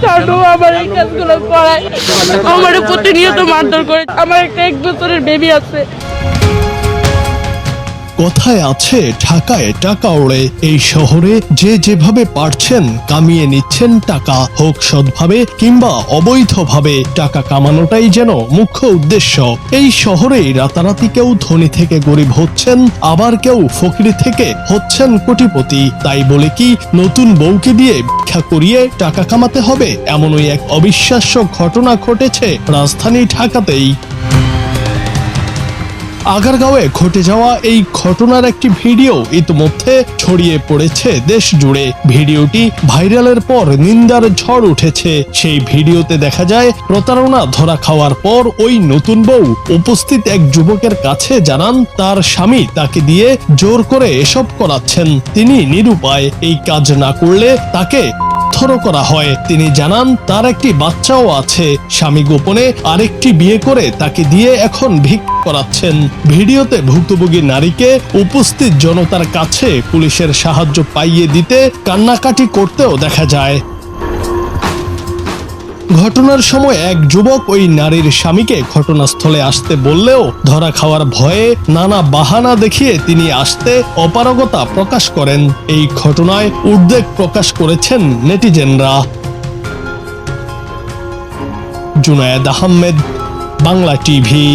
জানো আমার এই কাজগুলো করায়, আমার প্রতিনিয়ত মারধর করে। আমার একটা 1 বছরের বেবি আছে। কথায় আছে ঢাকায় টাকা ওড়ে। এই শহরে যে যেভাবে পারছেন কামিয়ে নিচ্ছেন টাকা, হোক সৎভাবে কিংবা অবৈধভাবে। টাকা কামানোটাই যেন মুখ্য উদ্দেশ্য। এই শহরেই রাতারাতি কেউ ধনী থেকে গরিব হচ্ছেন, আবার কেউ ফকির থেকে হচ্ছেন কোটিপতি। তাই বলে কি নতুন বউকে দিয়ে ভিক্ষা করিয়ে টাকা কামাতে হবে? এমনই এক অবিশ্বাস্য ঘটনা ঘটেছে রাজধানী ঢাকাতেই। আগারগাঁওয়ে ঘটে যাওয়া এই ঘটনার একটি ভিডিও ইতিমধ্যে ছড়িয়ে পড়েছে দেশ জুড়ে। ভিডিওটি ভাইরালের পর নিন্দার ঝড় উঠেছে। সেই ভিডিওতে দেখা যায় প্রতারণা ধরা খাওয়ার পর ওই নতুন বউ উপস্থিত এক যুবকের কাছে জানান তার স্বামী তাকে দিয়ে জোর করে এসব করাচ্ছেন। তিনি নিরুপায়, এই কাজ না করলে তাকে করা হয়। তিনি জানান তার একটি বাচ্চাও আছে। স্বামী গোপনে আরেকটি বিয়ে করে তাকে দিয়ে এখন ভিক্ষা করাচ্ছেন। ভিডিওতে ভুক্তভোগী নারীকে উপস্থিত জনতার কাছে পুলিশের সাহায্য পাইয়ে দিতে কান্নাকাটি করতেও দেখা যায়। ঘটনার সময় এক যুবক ওই নারীর স্বামীকে ঘটনাস্থলে আসতে বললেও ধরা খাওয়ার ভয়ে নানা বাহানা দেখিয়ে তিনি আসতে অপারগতা প্রকাশ করেন। এই ঘটনায় উদ্বেগ প্রকাশ করেছেন নেটিজেনরা। জুনায়েদ আহমেদ, বাংলা টিভি।